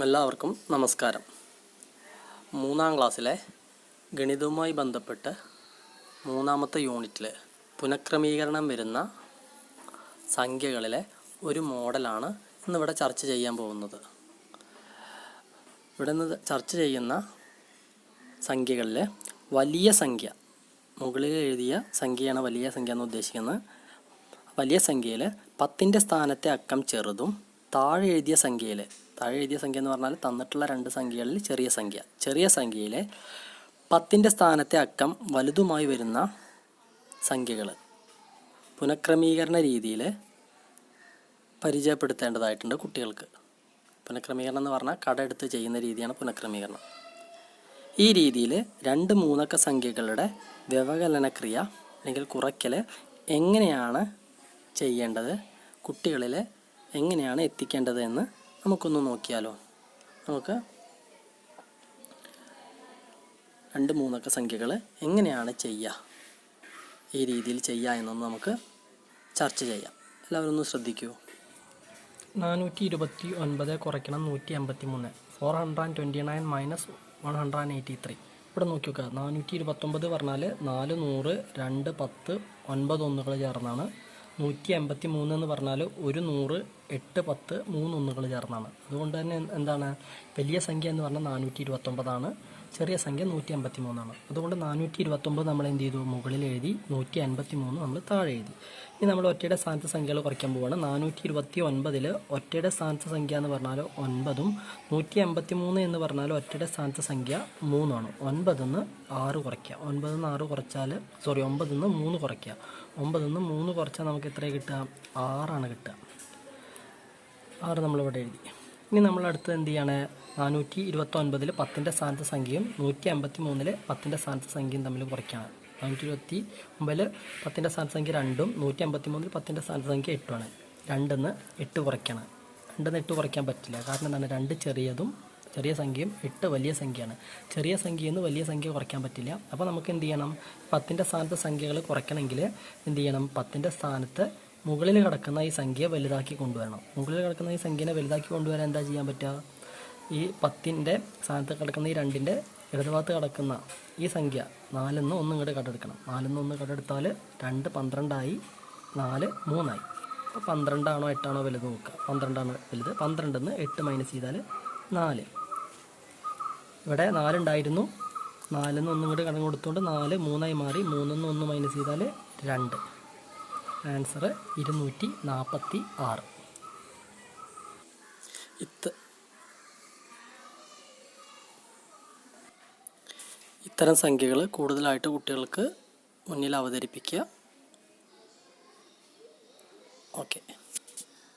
എല്ലാവർക്കും നമസ്കാരം. 3ാം ക്ലാസ്സിലെ ഗണിതവുമായി ബന്ധപ്പെട്ട് 3ാമത്തെ യൂണിറ്റിൽ പുനഃക്രമീകരണം വരുന്ന സംഖ്യകളിലെ ഒരു മോഡലാണ് ഇന്നിവിടെ ചർച്ച ചെയ്യാൻ പോകുന്നത്. ഇവിടെ നിന്ന് ചർച്ച ചെയ്യുന്ന സംഖ്യകളിൽ വലിയ സംഖ്യ, മുകളിൽ എഴുതിയ സംഖ്യയാണ് വലിയ സംഖ്യ എന്ന് ഉദ്ദേശിക്കുന്നത്. വലിയ സംഖ്യയിൽ 10ൻ്റെ സ്ഥാനത്തെ അക്കം ചെറുതും താഴെ എഴുതിയ സംഖ്യ എന്ന് പറഞ്ഞാൽ തന്നിട്ടുള്ള രണ്ട് സംഖ്യകളിൽ ചെറിയ സംഖ്യയിലെ 10ൻ്റെ സ്ഥാനത്തെ അക്കം വലുതുമായി വരുന്ന സംഖ്യകൾ പുനഃക്രമീകരണ രീതിയിൽ പരിചയപ്പെടുത്തേണ്ടതായിട്ടുണ്ട് കുട്ടികൾക്ക്. പുനഃക്രമീകരണം എന്ന് പറഞ്ഞാൽ കടമെടുത്ത് ചെയ്യുന്ന രീതിയാണ് പുനഃക്രമീകരണം. ഈ രീതിയിൽ 2 മൂന്നക്ക സംഖ്യകളുടെ വ്യവകലനക്രിയ അല്ലെങ്കിൽ കുറയ്ക്കൽ എങ്ങനെയാണ് ചെയ്യേണ്ടത്, കുട്ടികളിൽ എങ്ങനെയാണ് എത്തിക്കേണ്ടത് എന്ന് നമുക്കൊന്ന് നോക്കിയാലോ. നമുക്ക് 2 മൂന്നക്ക സംഖ്യകൾ എങ്ങനെയാണ് ചെയ്യുക, ഈ രീതിയിൽ ചെയ്യുക എന്നൊന്ന് നമുക്ക് ചർച്ച ചെയ്യാം. എല്ലാവരും ഒന്ന് ശ്രദ്ധിക്കൂ. 429 കുറയ്ക്കണം 153. 429 മൈനസ് 183. ഇവിടെ നോക്കി നോക്കുക. 429 പറഞ്ഞാൽ 4 100 2 10 9 ഒന്നുകൾ ചേർന്നാണ്. 183 എന്ന് പറഞ്ഞാൽ 1 100 8 10 3 ഒന്നുകൾ ചേർന്നാണ്. അതുകൊണ്ട് തന്നെ എന്താണ്, വലിയ സംഖ്യ എന്ന് പറഞ്ഞാൽ 429 ചെറിയ സംഖ്യ 153 അതുകൊണ്ട് 429 നമ്മൾ എന്ത് ചെയ്തു, മുകളിൽ എഴുതി. 153 നമ്മൾ താഴെ എഴുതി. ഇനി നമ്മൾ ഒറ്റയുടെ സ്ഥാനത്ത് സംഖ്യകൾ കുറയ്ക്കാൻ പോവുകയാണ്. 429 ഒറ്റയുടെ സ്ഥാനത്ത് സംഖ്യ എന്ന് പറഞ്ഞാൽ 9ഉം 153 എന്ന് പറഞ്ഞാൽ ഒറ്റയുടെ സ്ഥാനത്ത് സംഖ്യ 3ആണ്. 9 നിന്ന് 6 കുറയ്ക്കുക. 9 നിന്ന് 6 കുറച്ചാൽ 9 നിന്ന് 3 കുറയ്ക്കുക. 9 നിന്ന് 3 കുറച്ചാൽ നമുക്ക് എത്ര കിട്ടുക, 6 കിട്ടുക. 6 നമ്മളിവിടെ എഴുതി. ഇനി നമ്മൾ അടുത്ത് എന്ത് ചെയ്യാണ്, 429 10ൻ്റെ സ്ഥാനത്ത് സംഖ്യയും 153 10ൻ്റെ സ്ഥാനത്ത് സംഖ്യയും തമ്മിൽ കുറയ്ക്കുകയാണ്. 429 10ൻ്റെ സ്ഥാനത്ത് സംഖ്യ 2ഉം 153 10ൻ്റെ സ്ഥാനത്ത് സംഖ്യ 8ആണ്. 2 നിന്ന് 8 കുറയ്ക്കണം. 2 നിന്ന് 8 കുറയ്ക്കാൻ പറ്റില്ല. കാരണം എന്താണ്, 2 ചെറിയ സംഖ്യയും 8 വലിയ സംഖ്യയാണ്. ചെറിയ സംഖ്യയിൽ നിന്ന് വലിയ സംഖ്യ കുറയ്ക്കാൻ പറ്റില്ല. അപ്പോൾ നമുക്ക് എന്ത് ചെയ്യണം, 10ൻ്റെ സ്ഥാനത്ത് സംഖ്യകൾ കുറയ്ക്കണമെങ്കിൽ എന്ത് ചെയ്യണം, 10ൻ്റെ സ്ഥാനത്ത് മുകളിൽ കിടക്കുന്ന ഈ സംഖ്യ വലുതാക്കി കൊണ്ടുവരണം. മുകളിൽ കിടക്കുന്ന ഈ സംഖ്യനെ വലുതാക്കി കൊണ്ടുവരാൻ എന്താ ചെയ്യാൻ പറ്റുക, ഈ 10ൻ്റെ സ്ഥാനത്ത് കിടക്കുന്ന ഈ 2ൻ്റെ ഇടതുഭാഗത്ത് കിടക്കുന്ന ഈ സംഖ്യ 4 നിന്ന് 1 ഇങ്ങോട്ട് കടെടുക്കണം. 4 നിന്ന് 1 കടെടുത്താൽ 2 12 4 3 അപ്പോൾ 12 8 വലുത് നോക്കുക. 12 വലുത്. 12 നിന്ന് 8 മൈനസ് ചെയ്താൽ 4. ഇവിടെ 4 ഉണ്ടായിരുന്നു. 4 നിന്ന് 1 ഇങ്ങോട്ട് കടം കൊടുത്തുകൊണ്ട് 4 3 മാറി. 3 നിന്ന് 1 മൈനസ് ചെയ്താൽ 2. ആൻസർ 246. ഇത്തരം സംഖ്യകൾ കൂടുതലായിട്ട് കുട്ടികൾക്ക് മുന്നിൽ അവതരിപ്പിക്കുക. ഓക്കെ.